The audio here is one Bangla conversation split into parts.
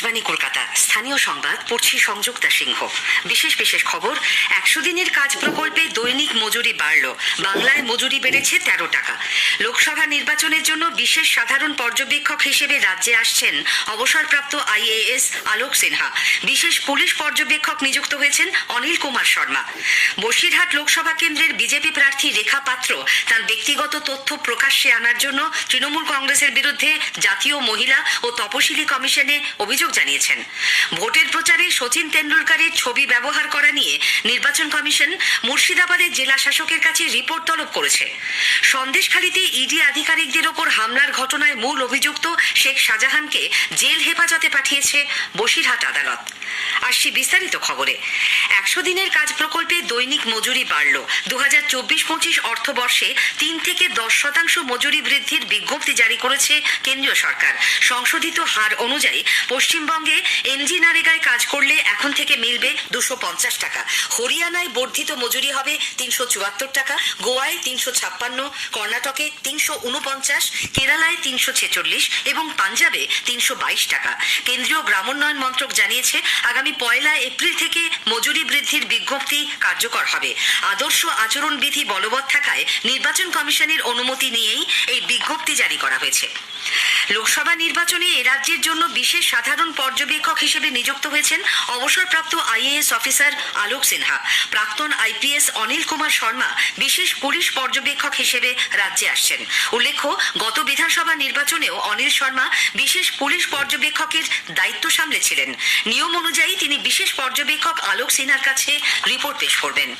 আকাশবাণী কলকাতা, স্থানীয় সংবাদ পড়ছি সংযুক্তা সিংহ। বিশেষ খবর। 100 দিনের কাজ প্রকল্পে দৈনিক মজুরি বাড়ল। বাংলায় মজুরি বেড়েছে 13 টাকা। লোকসভা নির্বাচনের জন্য বিশেষ সাধারণ পর্যবেক্ষক হিসেবে রাজ্যে আসছেন অবসরপ্রাপ্ত IAS আলোক সিনহা। বিশেষ পুলিশ পর্যবেক্ষক নিযুক্ত হয়েছেন অনিল কুমার শর্মা। বসিরহাট লোকসভা কেন্দ্রের বিজেপি প্রার্থী রেখা পাত্র তার ব্যক্তিগত তথ্য প্রকাশ্যে আনার জন্য তৃণমূল কংগ্রেসের বিরুদ্ধে জাতীয় মহিলা ও তপশিলি কমিশনে অভিযোগ জানিয়েছেন। ভোটের প্রচারে সচিন তেন্ডুলকরের ছবি ব্যবহার করা নিয়ে নির্বাচন কমিশন মুর্শিদাবাদের জেলা শাসকের কাছে রিপোর্ট তলব করেছে। সন্দেশখালীতে ইডি আধিকারিকদের ওপর হামলার ঘটনায় মূল অভিযুক্ত শেখ শাহজাহানকে জেল হেফাজতে পাঠিয়েছে বসিরহাট আদালত। আসছি বিস্তারিত খবরে। 100 দিনের কাজ প্রকল্পে দৈনিক মজুরি বাড়ল। 2024-25 অর্থবর্ষে 3 থেকে 10% মজুরি বৃদ্ধির বিজ্ঞপ্তি জারি করেছে কেন্দ্রীয় সরকার। সংশোধিত হার অনুযায়ী পশ্চিমবঙ্গে NGNREGAয় কাজ করলে এখন থেকে মিলবে 250 টাকা। হরিয়ানায় বর্ধিত মজুরি হবে 374 টাকা, গোয়ায় 356, কর্ণাটকে 349, কেরালায় 346 এবং পাঞ্জাবে 322 টাকা। কেন্দ্রীয় গ্রামোন্নয়ন মন্ত্রক জানিয়েছে আগামী 1 এপ্রিল থেকে মজুরি বৃদ্ধির বিজ্ঞপ্তি কার্যকর হবে। আদর্শ আচরণবিধি বলবৎ থাকায় নির্বাচন কমিশনের অনুমতি নিয়েই এই বিজ্ঞপ্তি জারি করা হয়েছে। লোকসভা নির্বাচনে এ রাজ্যের জন্য বিশেষ সাধারণ পর্যবেক্ষক হিসেবে নিযুক্ত হয়েছেন অবসরপ্রাপ্ত IAS অফিসার আলোক সিনহা। প্রাক্তন IPS অনিল কুমার শর্মা বিশেষ পুলিশ পর্যবেক্ষক হিসেবে রাজ্যে আসছেন। উল্লেখ্য, গত বিধানসভা নির্বাচনেও অনিল শর্মা বিশেষ পুলিশ পর্যবেক্ষকের দায়িত্ব সামলেছিলেন। নিয়ম অনুযায়ী তিনি বিশেষ পর্যবেক্ষক আলোক সিনহার কাছে রিপোর্ট পেশ করবেন।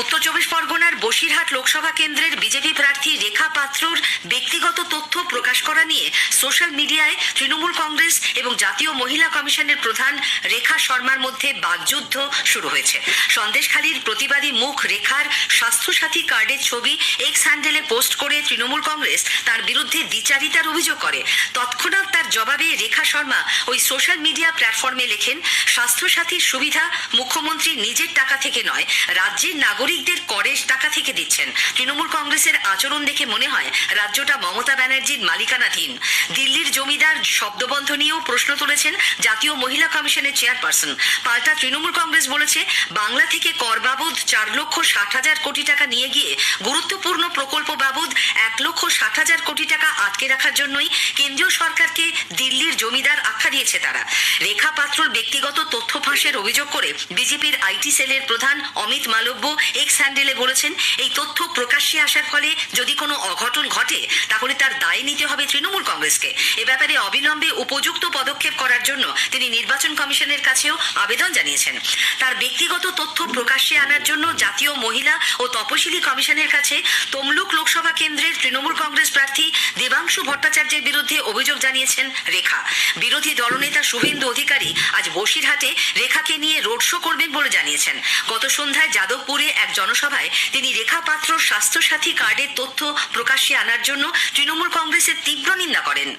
উত্তর 24 পরগনার বসিরহাট লোকসভা কেন্দ্রের বিজেপি প্রার্থী রেখা পাত্রর ব্যক্তিগত তথ্য প্রকাশ করা নিয়ে সোশ্যাল মিডিয়ায় তৃণমূল কংগ্রেস এবং জাতীয় মহিলা কমিশনের প্রধান রেখা শর্মার মধ্যে বাগযুদ্ধ শুরু হয়েছে। সন্দেশখালীর প্রতিবাদী মুখ রেখার স্বাস্থ্যসাথী কার্ডের ছবি এক্স হ্যান্ডেলে পোস্ট করে তৃণমূল কংগ্রেস তার বিরুদ্ধে দ্বিচারিতার অভিযোগ করে। তৎক্ষণাৎ তার জবাবে রেখা শর্মা ওই সোশ্যাল মিডিয়া প্ল্যাটফর্মে লেখেন, স্বাস্থ্যসাথীর সুবিধা মুখ্যমন্ত্রী নিজের টাকা থেকে নয়, রাজ্যের নাগরিকদের করের টাকা থেকে দিচ্ছেন। তৃণমূল কংগ্রেসের আচরণ দেখে মনে হয় রাজ্যটা মমতা ব্যানার্জির মালিকানাধীন। দিল্লির জমিদার শব্দবন্ধ নিয়েও প্রশ্ন তুলেছেন জাতীয় মহিলা কমিশনের চেয়ারপারসন। পাল্টা তৃণমূল কংগ্রেস বলেছে, বাংলা থেকে কর বাবদ 4,60,000 কোটি টাকা নিয়ে গিয়ে গুরুত্বপূর্ণ প্রকল্প বাবদ 1,60,000 কোটি টাকা আটকে রাখার জন্যই কেন্দ্রীয় সরকারকে দিল্লির জমিদার আখ্যা দিয়েছে তারা। রেখা পাত্রর ব্যক্তিগত তথ্য ফাঁসের অভিযোগ করে বিজেপির IT সেলের প্রধান অমিত মালব্য এক্স হ্যান্ডেলে বলেছেন, এই তথ্য প্রকাশ্যে আসার ফলে যদি কোনো অঘটন ঘটে তাহলে তার দায় নিতে হবে তৃণমূল কংগ্রেসকে। এ ব্যাপারে অবিলম্বে উপযুক্ত পদক্ষেপ করার জন্য তিনি নির্বাচন কমিশনের কাছেও আবেদন জানিয়েছেন। তার ব্যক্তিগত তথ্য প্রকাশ্যে আনার জন্য জাতীয় মহিলা ও তপশিলি কমিশনের কাছে তমলুক লোকসভা কেন্দ্রের তৃণমূল কংগ্রেস প্রার্থী দেবাংশু ভট্টাচার্যের বিরুদ্ধে অভিযোগ জানিয়েছেন রেখা। বিরোধী দলনেতা শুভেন্দু অধিকারী আজ বসিরহাটে রেখাকে নিয়ে রোড শো করবেন বলে জানিয়েছেন। গত সন্ধ্যায় যাদবপুরে এক জনসভায় তিনি রেখা পাত্র স্বাস্থ্যসাথী কার্ডের তথ্য প্রকাশ্যে আনার জন্য তৃণমূল কংগ্রেসের তীব্র নিন্দা করেন।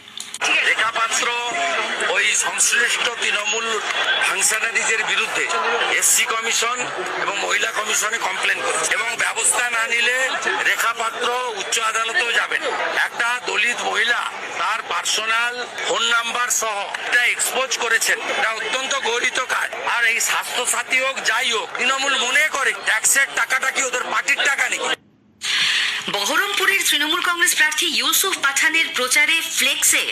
রেখা পাত্র ওই সংশ্লিষ্ট তৃণমূল ফাংশনারিজের বিরুদ্ধে SC কমিশন এবং মহিলা কমিশনে কমপ্লেন করেছে এবং ব্যবস্থা না নিলে রেখা পাত্র উচ্চ আদালতেও যাবেন। একটা দলিত মহিলা তার পার্সোনাল ফোন নাম্বার সহ এটা এক্সপোজ করেছেন, এটা অত্যন্ত গৌরিত কাজ। আর এই স্বাস্থ্যসাথী হোক যাই হোক, তৃণমূল মনে করে ট্যাক্সের টাকাটা কি ওদের পার্টির টাকা নাকি? বহরমপুরের তৃণমূল কংগ্রেস প্রার্থী ইউসুফ পাঠানের প্রচারে ফ্লেক্সে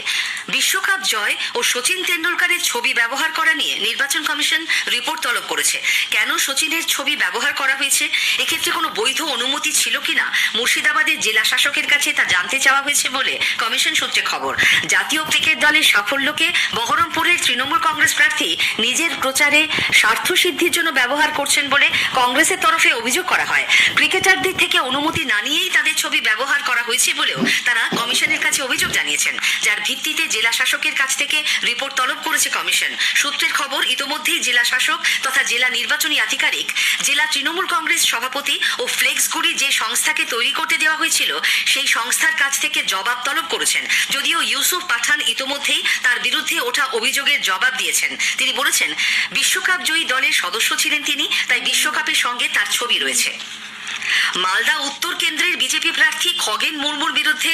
বিশ্বকাপ জয় ও সচিন তেন্ডুলকরের ছবি ব্যবহার করা নিয়ে নির্বাচন কমিশন রিপোর্ট তলব করেছে। কেন সচিনের ছবি ব্যবহার করা হয়েছে, এক্ষেত্রে কোনো বৈধ অনুমতি ছিল কিনা মুর্শিদাবাদের জেলা শাসকের কাছে তা জানতে চাওয়া হয়েছে বলে কমিশন সূত্রে খবর। জাতীয় ক্রিকেট দলের সাফল্যকে বহরমপুরের তৃণমূল কংগ্রেস প্রার্থী নিজের প্রচারে স্বার্থ সিদ্ধির জন্য ব্যবহার করছেন বলে কংগ্রেসের তরফে অভিযোগ করা হয়। ক্রিকেটারদের থেকে অনুমতি না নিয়েই তাদের ছবি ব্যবহার করা হয়েছে বলেও তারা কমিশনের কাছে অভিযোগ জানিয়েছেন, যার ভিত্তিতে জেলা শাসকের কাছ থেকে রিপোর্ট তলব করেছে কমিশন। সূত্রের খবর, ইতোমধ্যেই জেলা শাসক তথা জেলা নির্বাচনী আধিকারিক জেলা তৃণমূল কংগ্রেস সভাপতি ও ফ্লেক্সগুলি যে সংস্থাকে তৈরি করতে দেওয়া হয়েছিল সেই সংস্থার কাছ থেকে জবাব তলব করেছেন। যদিও ইউসুফ পাঠান ইতোমধ্যেই তার বিরুদ্ধে ওঠা অভিযোগের জবাব দিয়েছেন। তিনি বলেছেন, বিশ্বকাপ জয়ী দলের সদস্য ছিলেন তিনি, তাই বিশ্বকাপের সঙ্গে তার ছবি রয়েছে। মালদা উত্তর কেন্দ্রের বিজেপি প্রার্থী খগেন মুর্মুর বিরুদ্ধে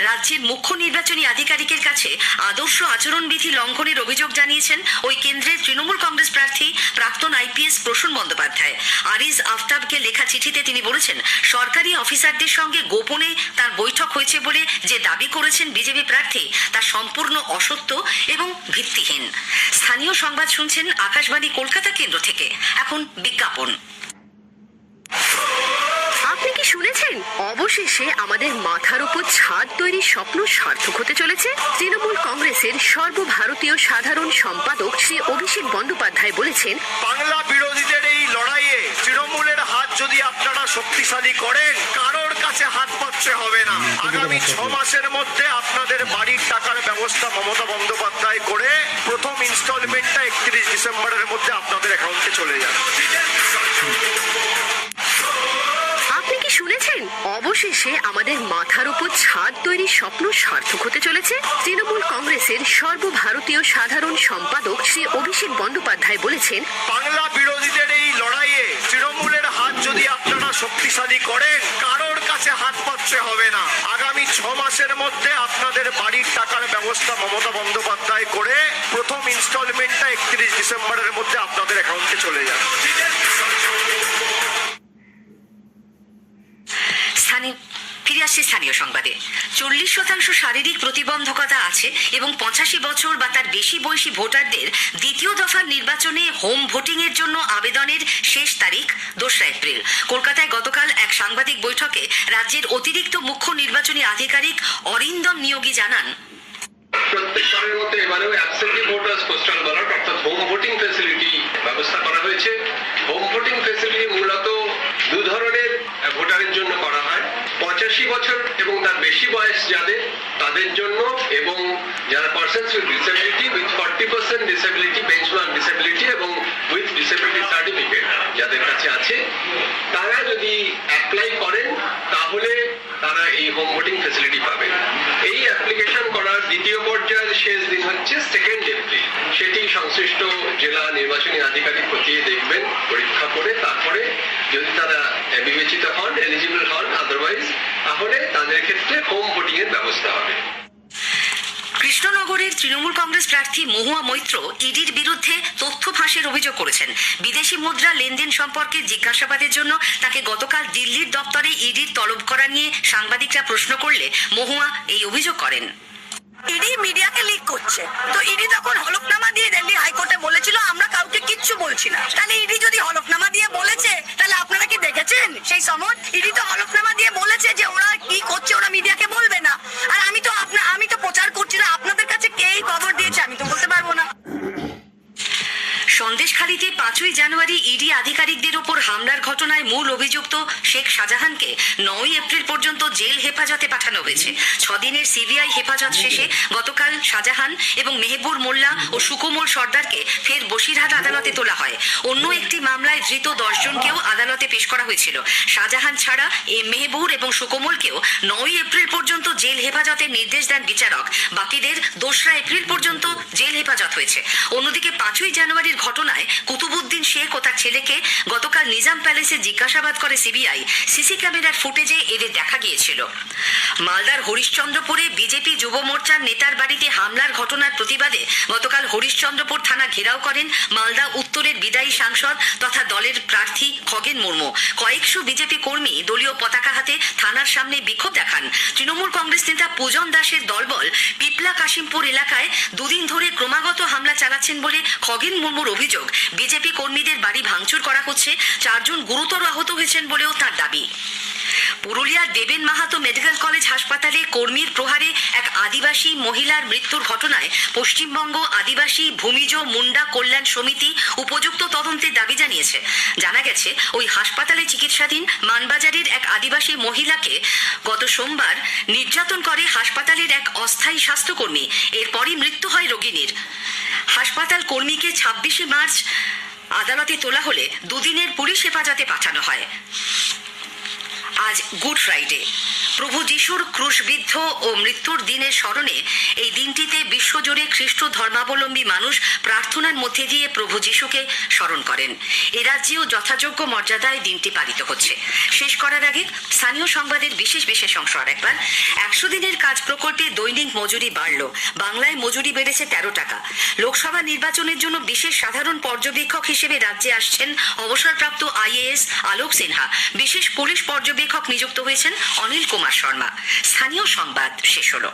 রাজ্যের মুখ্য নির্বাচনী আধিকারিকের কাছে আদর্শ আচরণবিধি লঙ্ঘনের অভিযোগ জানিয়েছেন ওই কেন্দ্রের তৃণমূল কংগ্রেস প্রার্থী প্রাক্তন আইপিএস প্রসূন বন্দ্যোপাধ্যায়। আরিজ আফতাবকে লেখা চিঠিতে তিনি বলেছেন, সরকারি অফিসারদের সঙ্গে গোপনে তার বৈঠক হয়েছে বলে যে দাবি করেছেন বিজেপি প্রার্থী তা সম্পূর্ণ অসত্য এবং ভিত্তিহীন। স্থানীয় সংবাদ শুনছেন আকাশবাণী কলকাতা কেন্দ্র থেকে। এখন বিজ্ঞাপন। আপনি কি শুনেছেন? অবশেষে আমাদের মাথার উপর ছাদ তৈরির স্বপ্ন সার্থক হতে চলেছে। তৃণমূল কংগ্রেসের সর্বভারতীয় সাধারণ সম্পাদক শ্রী অভিষেক বন্দ্যোপাধ্যায় বলেছেন, বাংলা বিরোধীদের এই লড়াইয়ে তৃণমূলের হাত যদি আপনারা শক্তিশালী করেন, কারোর কাছে হাত পাততে হবে না। আগামী 6 মাসের মধ্যে আপনাদের বাড়ির টাকার ব্যবস্থা মমতা বন্দ্যোপাধ্যায় করে প্রথম ইনস্টলমেন্টটা 31 ডিসেম্বরের মধ্যে আপনাদের অ্যাকাউন্টে চলে যাবে। আপনি কি শুনেছেন? অবশেষে আমাদের মাথার উপর ছাদ তৈরির স্বপ্ন সার্থক হতে চলেছে। তৃণমূল কংগ্রেসের সর্বভারতীয় সাধারণ সম্পাদক শ্রী অভিষেক বন্দ্যোপাধ্যায় বলেছেন, বাংলা বিরোধীদের এই লড়াইয়ে তৃণমূলের হাত যদি আপনারা শক্তিশালী করেন, কারোর কাছে হাত পাততে হবে না। আগামী 6 মাসের মধ্যে আপনাদের বাড়ির টাকার ব্যবস্থা মমতা বন্দ্যোপাধ্যায় করে প্রথম ইনস্টলমেন্টটা 31 ডিসেম্বরের মধ্যে আপনাদের অ্যাকাউন্টে চলে যাবে। ফিরে আসছে স্থানীয় সংবাদে। 40% শারীরিক প্রতিবন্ধকতা আছে এবং 85 বছর বা তার বেশি বয়সী ভোটারদের দ্বিতীয় দফার নির্বাচনে হোম ভোটিং এর জন্য আবেদনের শেষ তারিখ 2 এপ্রিল। কলকাতায় গতকাল এক সাংবাদিক বৈঠকে রাজ্যের অতিরিক্ত মুখ্য নির্বাচনী আধিকারিক অরিন্দম নিয়োগী জানান, প্রত্যেকবারের মতো এবারেও অ্যাবসেন্টি ভোটার্স পোস্টাল ব্যালট অর্থাৎ হোম ভোটিং ফ্যাসিলিটি ব্যবস্থা করা হয়েছে। হোম ভোটিং ফ্যাসিলিটি মূলত 2 ধরনের ভোটারের জন্য করা হয়, 85 বছর এবং তার বেশি বয়স যাদের, তাদের জন্য, এবং যারা persons with disability with 40% disability, benchmark disability এবং উইথ ডিসেবিলিটি সার্টিফিকেট যাদের কাছে আছে, তারা যদি অ্যাপ্লাই করেন তাহলে তারা এই হোম ভোটিং ফ্যাসিলিটি পাবেন। এই অ্যাপ্লিকেশন করার দ্বিতীয় পর্যায়ের শেষ দিন হচ্ছে 2 এপ্রিল। সেটি সংশ্লিষ্ট জেলা নির্বাচনী আধিকারিক খতিয়ে দেখবেন পরীক্ষা করে, তারপরে যদি তারা বিবেচিত হন, এলিজিবল হন, আদারওয়াইজ তাহলে তাদের ক্ষেত্রে হোম ভোটিং এর ব্যবস্থা হবে। কৃষ্ণনগরের তৃণমূল কংগ্রেস প্রার্থী মহুয়া মৈত্র ইডির বিরুদ্ধে তথ্য ফাঁসের অভিযোগ করেছেন। বিদেশি মুদ্রা লেনদেন সম্পর্কে জিজ্ঞাসাবাদের জন্য তাকে গতকাল দিল্লির দপ্তরে ইডির তলব করা নিয়ে সাংবাদিকরা প্রশ্ন করলে মহুয়া এই অভিযোগ করেন। ইডি মিডিয়াকে লিক করছে, তো ইডি তখন হলফনামা দিয়ে দিল্লি হাইকোর্টে বলেছিল আমরা কাউকে কিচ্ছু বলছি না। তাহলে ইডি যদি হলফনামা দিয়ে বলেছে, তাহলে আপনারা কি দেখেছেন সেই সময়? ইডি তো হলফনামা দিয়ে বলেছে যে ওরা কি করছে ওরা মিডিয়াকে বলবে না। আর আমি তো প্রচার করছি না, আপনাদের কাছে কে এই খবর দিয়েছে আমি তো বলতে পারবো না। সন্দেশখালীতে 5ই জানুয়ারি ইডি আধিকারিকদের ওপর হামলার ঘটনায় মূল অভিযুক্ত শেখ শাহজাহানকে 9 এপ্রিল পর্যন্ত জেল হেফাজতে পাঠানো হয়েছে। 6 দিনের সিবিআই হেফাজত শেষে গতকাল শাহজাহান এবং মেহবুর মোল্লা ও সুকোমল সর্দারকে ফের বসিরহাট আদালতে তোলা হয়। অন্য একটি মামলায় ধৃত 10 জনকেও আদালতে পেশ করা হয়েছিল। শাহজাহান ছাড়া মেহবুর এবং সুকোমলকেও 9 এপ্রিল পর্যন্ত জেল হেফাজতের নির্দেশ দেন বিচারক। বাকিদের 2 এপ্রিল পর্যন্ত জেল হেফাজত হয়েছে। অন্যদিকে 5ই জানুয়ারির ঘটনায় কুতুবুদ্দিন শেখ ও তার ছেলেকে গতকাল নিজাম প্যালেসে জিজ্ঞাসাবাদ করে সিবিআই। সিসি ক্যামেরার ফুটেজে এদের দেখা গিয়েছিল। মালদার হরিশ্চন্দ্রপুরে বিজেপি যুব মোর্চার নেতার বাড়িতে হামলার ঘটনার প্রতিবাদে গতকাল হরিশ্চন্দ্রপুর থানা ঘেরাও করেন মালদা উত্তরের বিদায়ী সাংসদ তথা দলের প্রার্থী খগেন মুর্মু। কয়েকশো বিজেপি কর্মী দলীয় পতাকা হাতে থানার সামনে বিক্ষোভ দেখান। তৃণমূল কংগ্রেস নেতা পূজন দাসের দলবল পিপলা কাশিমপুর এলাকায় 2 দিন ধরে ক্রমাগত হামলা চালাচ্ছেন বলে খগেন মুর্মুর অভিযোগ। বিজেপি কর্মীদের বাড়ি ভাঙচুর করা হচ্ছে, 4 জন গুরুতর আহত হয়েছেন বলেও তার দাবি। পুরুলিয়ার দেবেন মাহাতো মেডিকেল কলেজ হাসপাতালে কর্মীর প্রহারে এক আদিবাসী মহিলার মৃত্যুর ঘটনায় পশ্চিমবঙ্গ আদিবাসী ভূমিজ মুন্ডা কল্যাণ সমিতি উপযুক্ত তদন্তের দাবি জানিয়েছে। জানা গেছে ওই হাসপাতালে চিকিৎসাধীন মানবাজারের এক আদিবাসী মহিলাকে গত সোমবার নির্যাতন করে হাসপাতালের এক অস্থায়ী স্বাস্থ্যকর্মী। এরপরই মৃত্যু হয় রোগিনীর। হাসপাতাল কর্মীকে 26শে মার্চ আদালতে তোলা হলে 2 দিনের পুলিশ হেফাজতে পাঠানো হয়। আজ গুড ফ্রাইডে। প্রভু যিশুর ক্রুশবিদ্ধ ও মৃত্যুর দিনের স্মরণে এই দিনটিতে বিশ্বজুড়ে খ্রিস্ট ধর্মাবলম্বী মানুষ প্রার্থনার মধ্যে দিয়ে প্রভু যিশুকে স্মরণ করেন। এ রাজ্যেও যথাযোগ্য মর্যাদায় দিনটি পালিত হচ্ছে। শেষ করার আগে স্থানীয় সংবাদের বিশেষ বিশেষ অংশ আরেকবার। 100 দিনের কাজ প্রকল্পে দৈনিক মজুরি বাড়ল। বাংলায় মজুরি বেড়েছে 13 টাকা। লোকসভা নির্বাচনের জন্য বিশেষ সাধারণ পর্যবেক্ষক হিসেবে রাজ্যে আসছেন অবসরপ্রাপ্ত IAS আলোক সিনহা। বিশেষ পুলিশ পর্যবেক্ষক নিযুক্ত হয়েছেন অনিল কুমার শর্মা। স্থানীয় সংবাদ শেষ হলো।